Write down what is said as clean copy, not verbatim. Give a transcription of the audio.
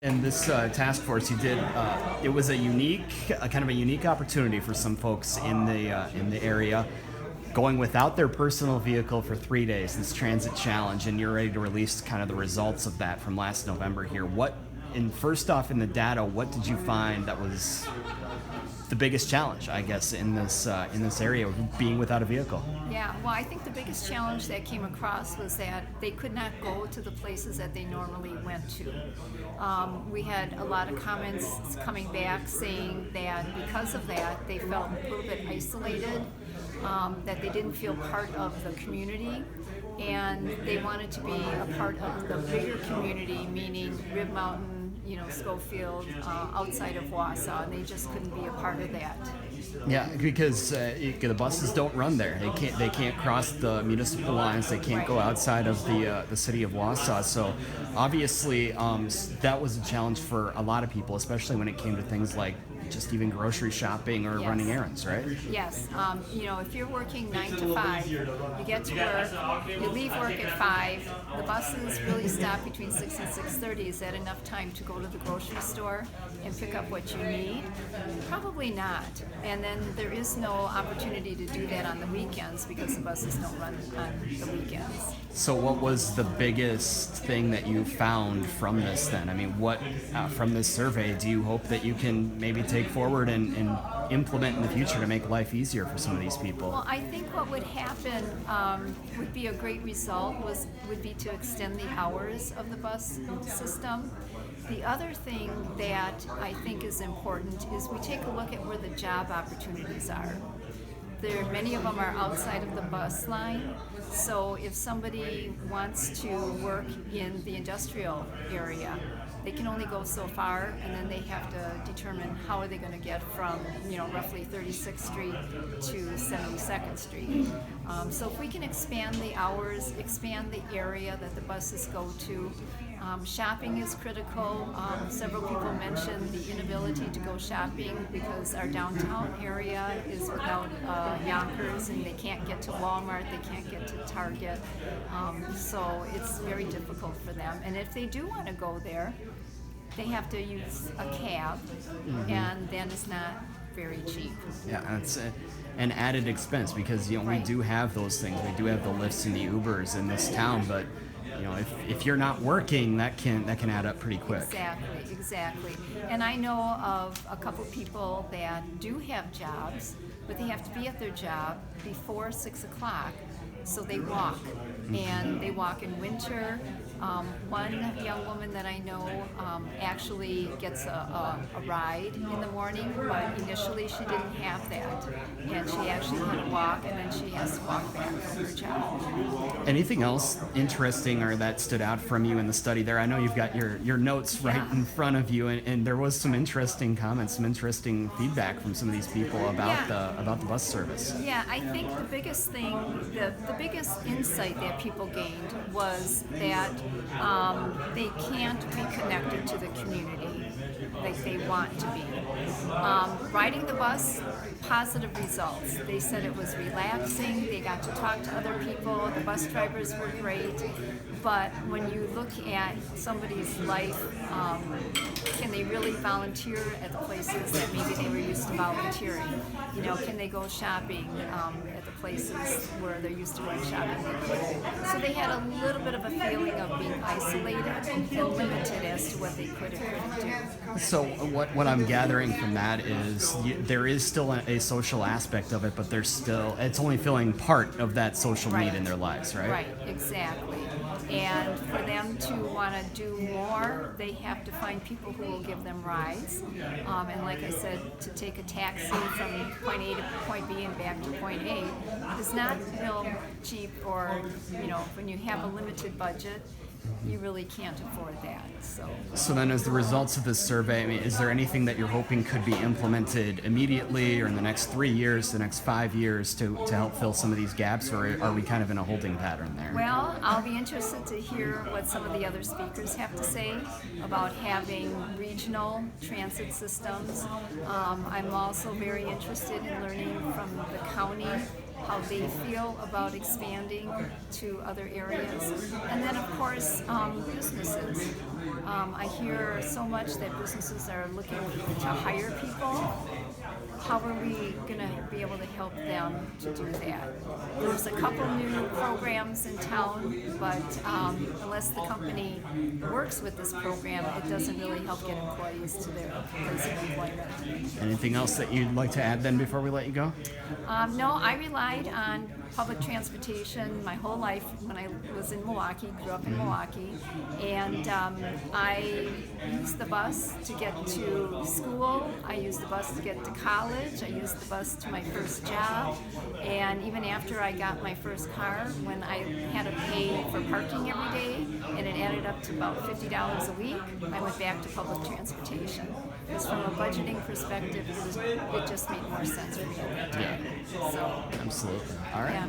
And this task force you did, it was kind of a unique opportunity for some folks in the area, going without their personal vehicle for 3 days. This transit challenge, and you're ready to release kind of the results of that from last November here. And first off, in the data, what did you find that was the biggest challenge, I guess, in this area of being without a vehicle? Yeah, well, I think the biggest challenge that came across was that they could not go to the places that they normally went to. We had a lot of comments coming back saying that because of that, they felt a little bit isolated, that they didn't feel part of the community, and they wanted to be a part of the bigger community, meaning Rib Mountain, Schofield, outside of Wausau, and they just couldn't be a part of that. Yeah, because the buses don't run there. They can't cross the municipal lines. They can't go outside of the city of Wausau. So obviously, that was a challenge for a lot of people, especially when it came to things like just even grocery shopping or Yes. running errands, right? Yes, if you're working 9 to 5, you get to work, you leave work at 5. The buses really stop between 6 and 6:30. Is that enough time to go to the grocery store and pick up what you need? Probably not. And then there is no opportunity to do that on the weekends because the buses don't run on the weekends. So what was the biggest thing that you found from this then? I mean, what from this survey do you hope that you can maybe take forward and implement in the future to make life easier for some of these people? Well, I think what would happen would be a great result would be to extend the hours of the bus system. The other thing that I think is important is we take a look at where the job opportunities are. Many of them are outside of the bus line. So if somebody wants to work in the industrial area, they can only go so far, and then they have to determine how are they going to get from roughly 36th Street to 72nd Street. So if we can expand the hours, expand the area that the buses go to. Shopping is critical. Several people mentioned the inability to go shopping because our downtown area is without Yonkers, and they can't get to Walmart, they can't get to Target. So it's very difficult for them. And if they do want to go there, they have to use a cab, and then it's not very cheap. Yeah, that's an added expense because we Right. do have those things. We do have the Lyfts and the Ubers in this town, but if you're not working, that can add up pretty quick. Exactly. And I know of a couple people that do have jobs, but they have to be at their job before 6 o'clock, so they walk. And they walk in winter. One young woman that I know actually gets a ride in the morning, but initially she didn't have that. And she actually had to walk, and then she has to walk back from her job. Anything else interesting or that stood out from you in the study there? I know you've got your notes right Yeah. in front of you, and there was some interesting comments, some interesting feedback from some of these people about the bus service. Yeah, I think the biggest thing, the biggest insight that people gained was that they can't be connected to the community like they want to be. Riding the bus, positive results. They said it was relaxing, they got to talk to other people, the bus drivers were great, but when you look at somebody's life, can they really volunteer at the places that maybe they were used to volunteering? Can they go shopping at the places where they're used to going shopping? They couldn't. So they had a little bit of a feeling of being isolated and limited as to what they could and couldn't do. So what I'm gathering from that is there is still a social aspect of it, but it's only filling part of that social need in their lives, right? Right, exactly. And for them to want to do more, they have to find people who will give them rides. And like I said, to take a taxi from point A to point B and back to point A is not cheap, or when you have a limited budget, you really can't afford that. So then, as the results of this survey, I mean, is there anything that you're hoping could be implemented immediately or in the next 3 years, the next 5 years to help fill some of these gaps, or are we kind of in a holding pattern there? Well, I'll be interested to hear what some of the other speakers have to say about having regional transit systems. I'm also very interested in learning from the county how they feel about expanding to other areas. And then, of course, businesses. I hear so much that businesses are looking to hire people. How are we going to be able to help them to do that? There's a couple new programs in town, but unless the company works with this program, it doesn't really help get employees to their place of employment. Anything else that you'd like to add then before we let you go? No, I relied on public transportation my whole life when I was in Milwaukee, grew up in Milwaukee, and I used the bus to get to school, I used the bus to get to college, I used the bus to my first job, and even after I got my first car, when I had to pay for parking every day, and it added up to about $50 a week, I went back to public transportation. Because from a budgeting perspective, it just made more sense for me at that time. So, Absolutely. All right. yeah.